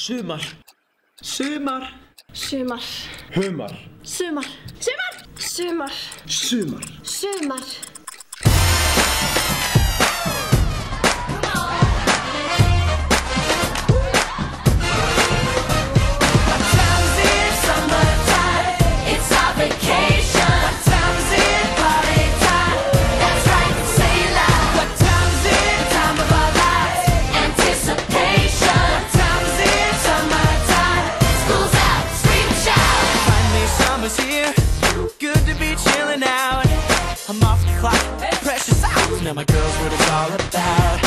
Sumar. Sumar. Sumar. Humar. Sumar. Sumar. Sumar. Sumar. Sumar. Here, good to be chilling out. I'm off the clock, precious hours. Now my girl's what it's all about.